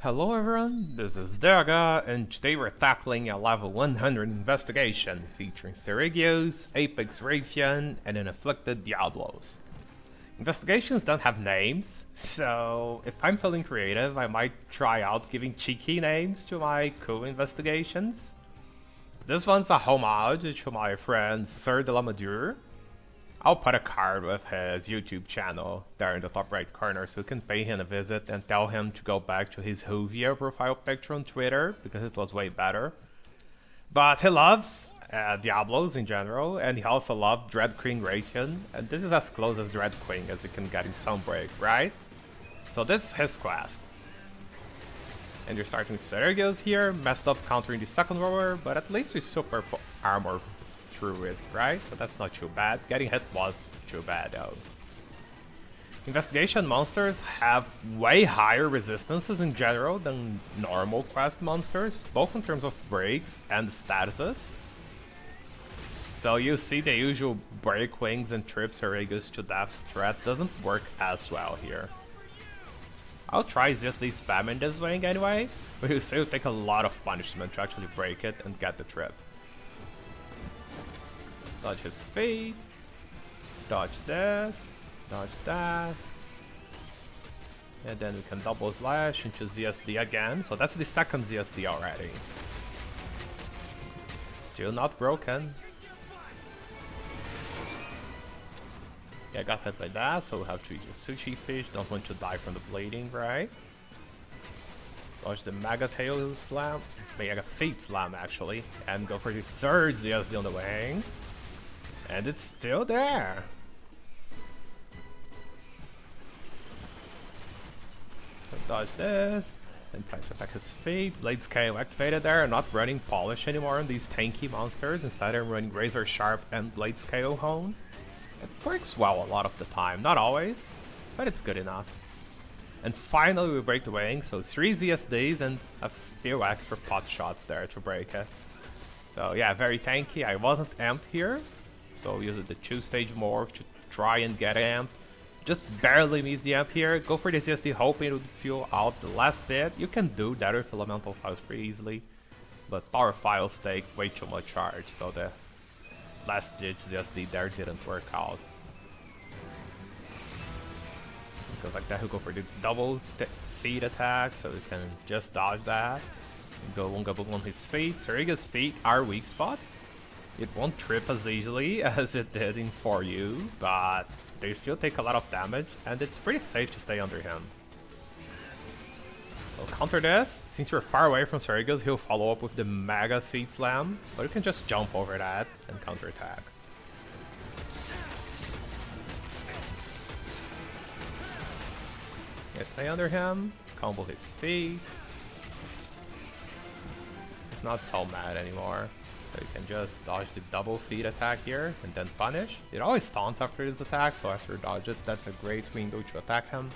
Hello everyone, this is Daga, and today we're tackling a level 100 investigation featuring Seregios, Apex Rathian, and an Afflicted Diablos. Investigations don't have names, so if I'm feeling creative, I might try out giving cheeky names to my cool investigations. This one's a homage to my friend Sir de la Madure. I'll put a card with his YouTube channel there in the top right corner so you can pay him a visit and tell him to go back to his Juvia profile picture on Twitter because it was way better. But he loves Diablos in general, and he also loved Dread Queen Rathian, and this is as close as Dread Queen as we can get in Sunbreak, right? So this is his quest. And you're starting with Seregios here, messed up countering the second rower, but at least we super armor through it, right? So that's not too bad. Getting hit was too bad though. Investigation monsters have way higher resistances in general than normal quest monsters, both in terms of breaks and statuses. So you see the usual break wings and trip Seregios to death threat doesn't work as well here. I'll try ZSD spamming this wing anyway, but you see it'll take a lot of punishment to actually break it and get the trip. Dodge his feet, dodge this, dodge that, and then we can double slash into ZSD again, so that's the second ZSD already. Still not broken. Yeah, got hit by that, so we have to use a sushi fish, don't want to die from the bleeding, right? Dodge the Mega Tail Slam, Mega Feet Slam actually, and go for the third ZSD on the wing. And it's still there. So dodge this, and try to attack his feet. Blade Scale activated there. I'm not running Polish anymore on these tanky monsters. Instead I'm running Razor Sharp and Blade Scale Hone. It works well a lot of the time, not always, but it's good enough. And finally we break the wing, so 3 ZSDs and a few extra pot shots there to break it. So yeah, very tanky. I wasn't amped here, so using the 2-stage morph to try and get amped. Just barely miss the amp here. Go for the ZSD hoping it would fuel out the last bit. You can do that with elemental files pretty easily, but power files take way too much charge, so the last ditch ZSD there didn't work out. Because like that, he'll go for the double feet attack, so we can just dodge that. Go Wonga Boom on his feet. Seregios' feet are weak spots. It won't trip as easily as it did in 4U, but they still take a lot of damage, and it's pretty safe to stay under him. We'll counter this. Since you're far away from Seregios, he'll follow up with the Mega Feet Slam, but you can just jump over that and counterattack. Yeah, stay under him, combo his feet. He's not so mad anymore. So you can just dodge the double feet attack here and then punish. It always taunts after this attack, so after dodge it, that's a great window to attack him.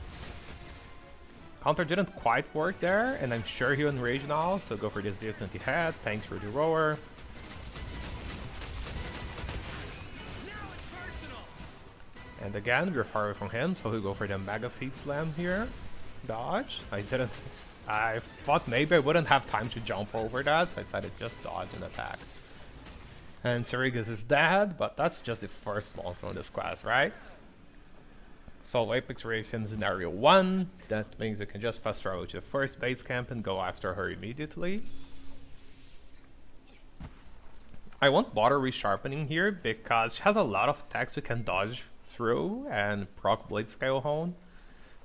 Counter didn't quite work there, and I'm sure he'll enrage now, so go for this instant head, thanks for the rower. And again, we're far away from him, so he'll go for the Mega Feet Slam here. Dodge. I thought maybe I wouldn't have time to jump over that, so I decided just dodge and attack. And Seregios is dead, but that's just the first monster on this quest, right? So Apex Rathian scenario 1, that means we can just fast travel to the first base camp and go after her immediately. I won't bother resharpening here because she has a lot of attacks we can dodge through and proc Blade Scale Hone,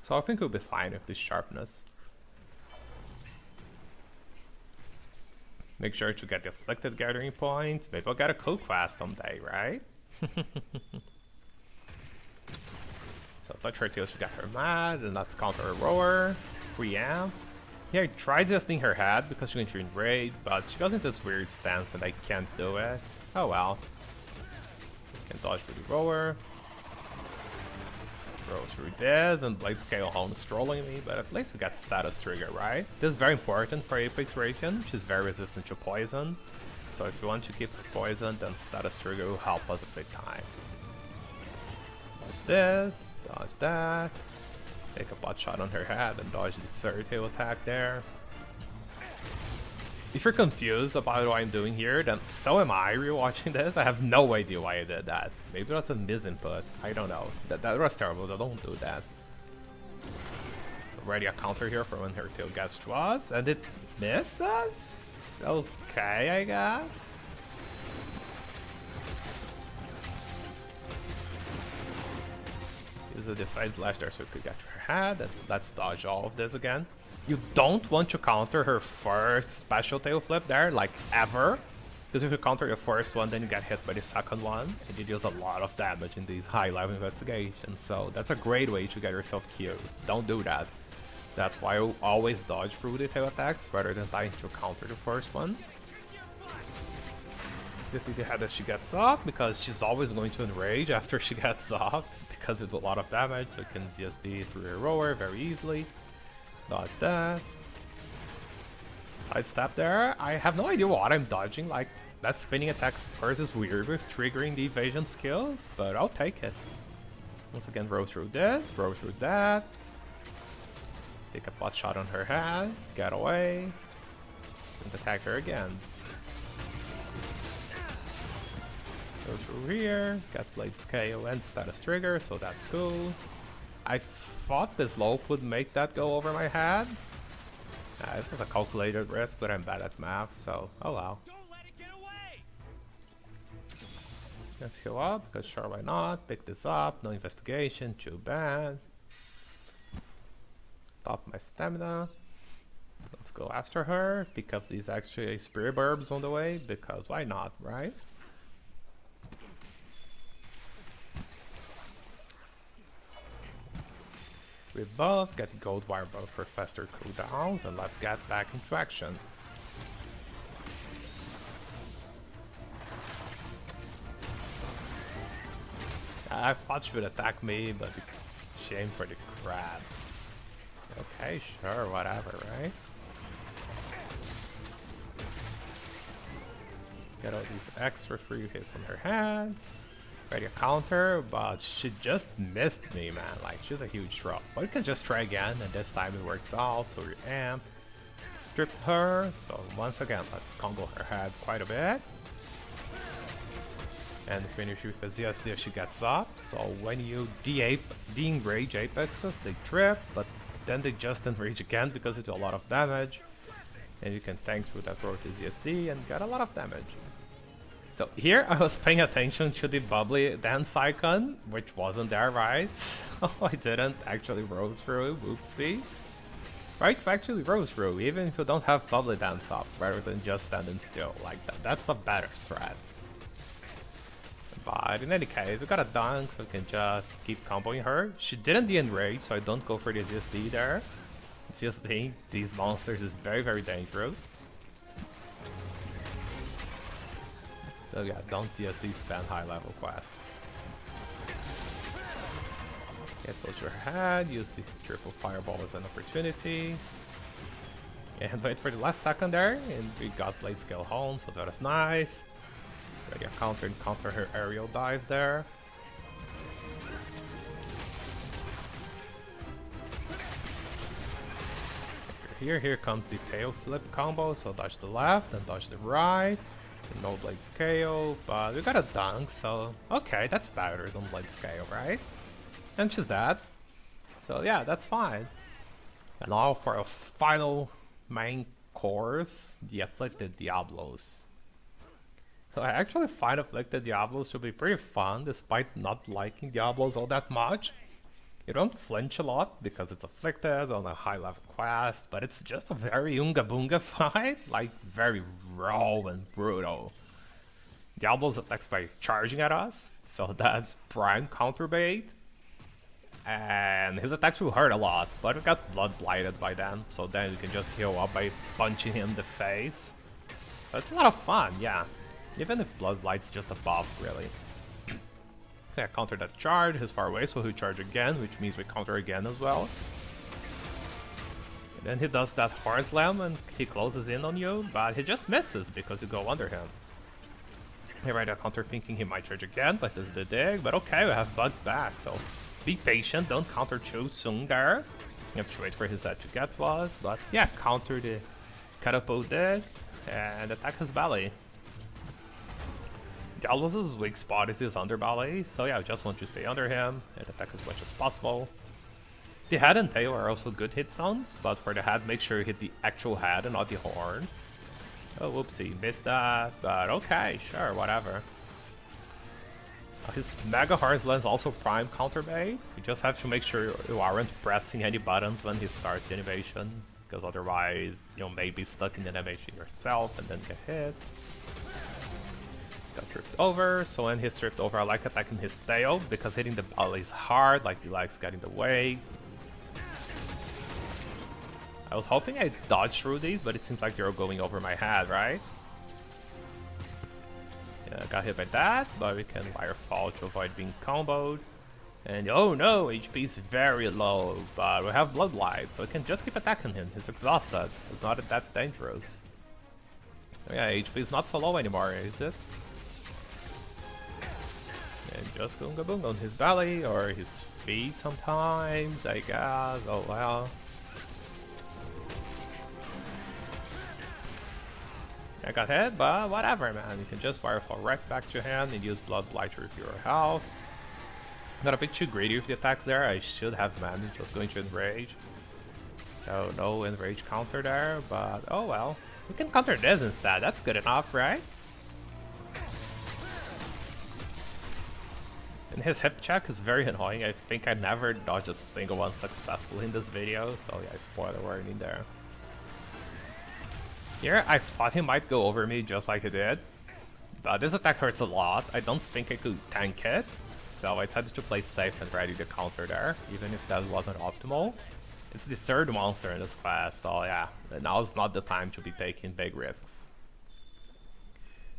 so I think we'll be fine with this sharpness. Make sure to get the Afflicted Gathering Point. Maybe I'll get a cool quest someday, right? So touch her tail to get her mad, and let's counter a rower. Preamp. Yeah, I tried adjusting her head because she can raid, but she goes into this weird stance and I can't do it. Oh well. Can dodge for the rower. Roll through this, and Blade Scale Home is trolling me, but at least we got status trigger, right? This is very important for Apex Rathian, which is very resistant to poison. So if you want to keep poison, then status trigger will help us a big time. Dodge this, dodge that. Take a pot shot on her head and dodge the third tail attack there. If you're confused about what I'm doing here, then so am I rewatching this. I have no idea why I did that. Maybe that's a misinput. I don't know. That was terrible. Don't do that. Already a counter here for when her tail gets to us, and it missed us? Okay, I guess. Use a defense slash there so we could get to her head, and let's dodge all of this again. You don't want to counter her first special tail flip there, like ever. Because if you counter the first one, then you get hit by the second one, and you deals a lot of damage in these high-level investigations. So that's a great way to get yourself killed. Don't do that. That's why I always dodge through the tail attacks rather than trying to counter the first one. Just need to have that she gets up, because she's always going to enrage after she gets up, because with a lot of damage, so you can ZSD through her rower very easily. Dodge that. Sidestep there. I have no idea what I'm dodging. Like, that spinning attack first is weird with triggering the evasion skills, but I'll take it. Once again, row through this, row through that. Take a pot shot on her head, get away, and attack her again. Go through here, get Blade Scale and status trigger, so that's cool. I thought this lope would make that go over my head. This was a calculated risk, but I'm bad at math, so oh well. Let's heal up, because sure, why not? Pick this up, no investigation, too bad. Top my stamina. Let's go after her, pick up these extra spirit burbs on the way, because why not, right? We both get the gold wire bow for faster cooldowns, and let's get back into action. I thought she would attack me, but shame for the crabs. Okay, sure, whatever, right? Get all these extra free hits on her head. Ready to counter, but she just missed me, man. Like, she's a huge drop. But we can just try again, and this time it works out, so we're amped. Stripped her, so once again, let's combo her head quite a bit. And finish with a ZSD if she gets up. So when you de-enrage Apexes, they trip, but then they just enrage again because they do a lot of damage. And you can tank through that road to ZSD and get a lot of damage. So here I was paying attention to the bubbly dance icon, which wasn't there, right? So I didn't actually roll through, whoopsie. Right, you actually roll through, even if you don't have bubbly dance up, rather than just standing still like that. That's a better strat. But in any case, we got a dunk, so we can just keep comboing her. She didn't de-enrage, so I don't go for the ZSD there. ZSD these monsters is very, very dangerous. So yeah, don't ZSD spam high level quests. Get those to her head, use the triple fireball as an opportunity. And wait for the last second there, and we got Blade Scale home, so that was nice. Ready to counter her aerial dive there. Here comes the tail flip combo, so dodge the left and dodge the right. No Blade Scale, but we got a dunk, so okay, that's better than Blade Scale, right? And she's dead. So yeah, that's fine. And now for a final main course, the Afflicted Diablos. So I actually find Afflicted Diablos to be pretty fun, despite not liking Diablos all that much. You don't flinch a lot, because it's Afflicted on a high level quest, but it's just a very Unga Boonga fight, like very raw and brutal. Diablos attacks by charging at us, so that's prime counter bait. And his attacks will hurt a lot, but we got blood blighted by then, so then you can just heal up by punching him in the face. So it's a lot of fun, yeah. Even if blood blight's just a buff, really. Yeah, counter that charge, he's far away, so he'll charge again, which means we counter again as well. And then he does that horn slam and he closes in on you, but he just misses because you go under him. Here right, I counter thinking he might charge again, but this is the dig, but okay, we have bugs back, so Be patient, don't counter too soon there. You have to wait for his head to get to us, but yeah, counter the catapult dig and attack his belly. Diablos' weak spot is his underbelly, so yeah, I just want to stay under him and attack as much as possible. The head and tail are also good hit zones, but for the head, make sure you hit the actual head and not the horns. Oh, whoopsie, missed that, but okay, sure, whatever. His Mega Horns lands also prime counter bait. You just have to make sure you aren't pressing any buttons when he starts the animation, because otherwise you may be stuck in the animation yourself and then get hit. Got tripped over, so when he's tripped over I like attacking his tail, because hitting the belly is hard, like the legs get in the way. I was hoping I'd dodge through these, but it seems like they're going over my head, right? Yeah, got hit by that, but we can wire fall to avoid being comboed. And oh no, HP is very low, but we have Blood Light, so we can just keep attacking him. He's exhausted. It's not that dangerous. Yeah, HP is not so low anymore, is it? And just Goonga Boonga on his belly, or his feet sometimes, I guess. Oh well. I got hit, but whatever, man. You can just wirefall right back to your hand and use Blood Blight to refill your health. Got a bit too greedy with the attacks there. I should have managed just going to Enrage. So no Enrage counter there, but oh well. We can counter this instead. That's good enough, right? And his hip check is very annoying. I think I never dodged a single one successfully in this video, so yeah, spoiler warning there. Here, I thought he might go over me just like he did, but this attack hurts a lot. I don't think I could tank it, so I decided to play safe and ready to counter there, even if that wasn't optimal. It's the third monster in this class, so yeah, now's not the time to be taking big risks.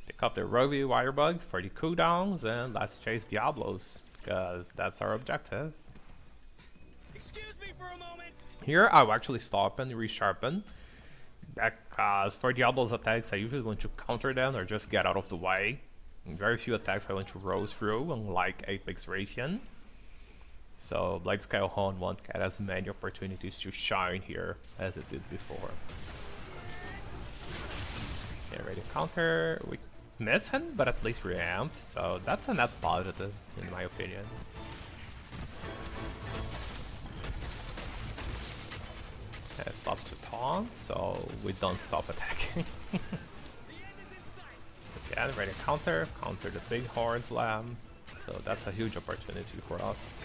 Pick up the Rogue Wirebug for the cooldowns, and let's chase Diablos, because that's our objective. Excuse me for a moment. Here, I'll actually stop and resharpen, because for Diablos attacks, I usually want to counter them or just get out of the way. In very few attacks I want to roll through, unlike Apex Rathian. So Blade Scale Horn won't get as many opportunities to shine here as it did before. Okay, ready to counter. We miss him, but at least reamped, so that's a net positive in my opinion. It stops to taunt, so we don't stop attacking. Again, ready to counter the big horn slam, so that's a huge opportunity for us.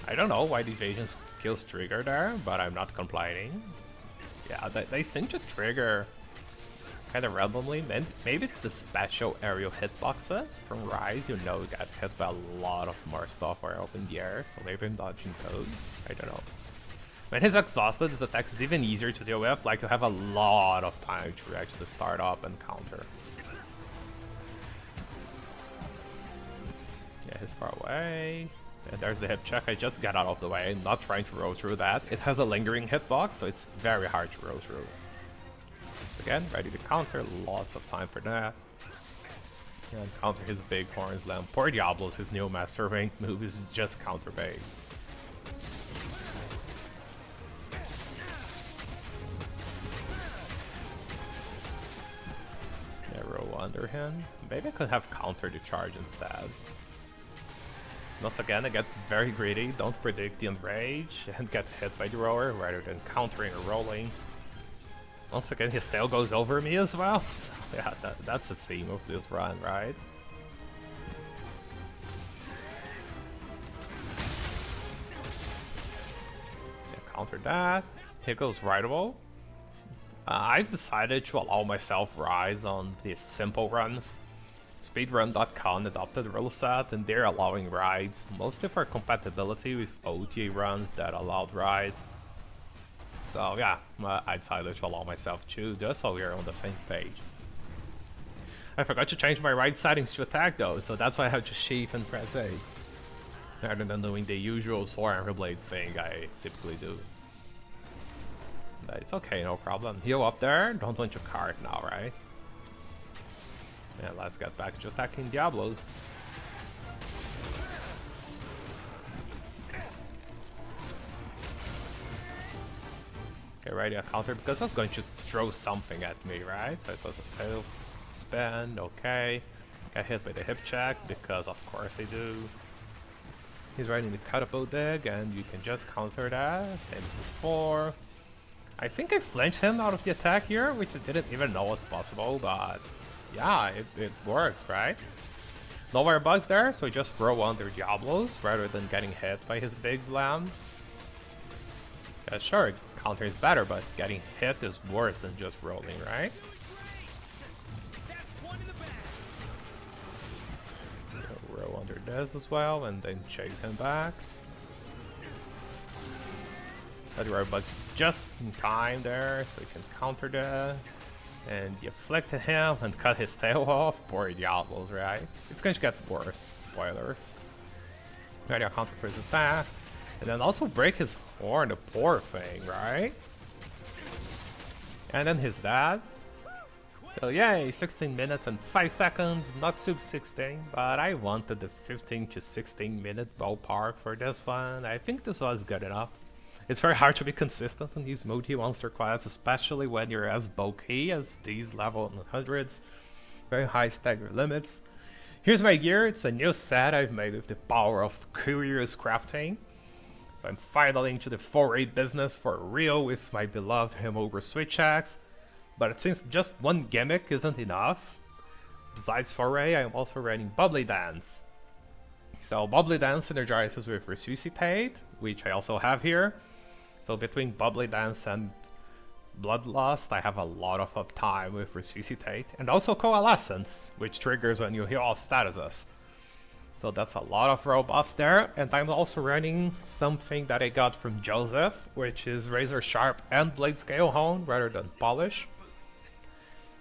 I don't know why the evasion skills trigger there, but I'm not complaining. Yeah, they seem to trigger kind of randomly. Maybe it's the special aerial hitboxes from Rise, you know, get hit by a lot of more stuff while up in the air, so maybe I'm dodging those. I don't know. When he's exhausted, his attack is even easier to deal with, like you have a lot of time to actually start up and counter. Yeah, he's far away. And there's the hip check. I just got out of the way, not trying to roll through that. It has a lingering hitbox, so it's very hard to roll through. Again, ready to counter, lots of time for that. And counter his big horn slam. Poor Diablos, his new master rank move is just counter bait. Yeah, roll under him. Maybe I could have countered the charge instead. Once again, I get very greedy, don't predict the enrage, and get hit by the rower rather than countering or rolling. Once again, his tail goes over me as well, so yeah, that's the theme of this run, right? Yeah, counter that, here goes Rideable. I've decided to allow myself Rise on the simple runs. Speedrun.com adopted ruleset and they're allowing rides, mostly for compatibility with OTA runs that allowed rides. So yeah, I decided to allow myself to, just so we're on the same page. I forgot to change my ride settings to attack though, so that's why I have to sheath and press A, rather than doing the usual sword and blade thing I typically do. But it's okay, no problem. Heal up there, don't want your card now, right? Yeah, let's get back to attacking Diablos. Okay, ready a counter because I was going to throw something at me, right? So it was a tail spin, okay. Got hit by the hip check because of course I do. He's riding the catapult dig and you can just counter that, same as before. I think I flinched him out of the attack here, which I didn't even know was possible, but yeah, it works, right? No wire bugs there, so I just throw under Diablos rather than getting hit by his big slam. Yeah, sure, counter is better, but getting hit is worse than just rolling, right? Roll under this as well, and then chase him back. That wire bugs just in time there, so he can counter that. And you afflicted him and cut his tail off. Poor Diablos, right? It's going to get worse. Spoilers. Ready, I'll counter for his attack. And then also break his horn, the poor thing, right? And then his dad. So yay, 16 minutes and 5 seconds, not sub 16, but I wanted the 15 to 16 minute ballpark for this one. I think this was good enough. It's very hard to be consistent in these multi-monster quests, especially when you're as bulky as these level 100s. Very high stagger limits. Here's my gear, it's a new set I've made with the power of curious crafting. So I'm finally into the foray business for real with my beloved him over switch axe. But since just one gimmick isn't enough, besides foray, I'm also running Bubbly Dance. So Bubbly Dance synergizes with Resuscitate, which I also have here. So between Bubbly Dance and Bloodlust, I have a lot of uptime with Resuscitate, and also Coalescence, which triggers when you heal all statuses. So that's a lot of row buffs there, and I'm also running something that I got from Joseph, which is Razor Sharp and Blade Scale Hone rather than Polish.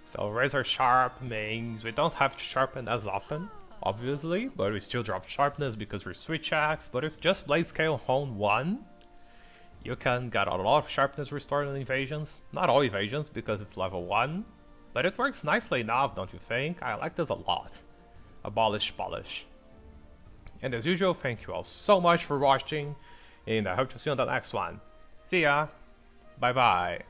So Razor Sharp means we don't have to sharpen as often, obviously, but we still drop sharpness because we're switch axe, but with just Blade Scale Hone 1, you can get a lot of sharpness restored on evasions. Not all evasions because it's level 1, but it works nicely enough, don't you think? I like this a lot. Abolish Polish. And as usual, thank you all so much for watching, and I hope to see you on the next one. See ya! Bye bye!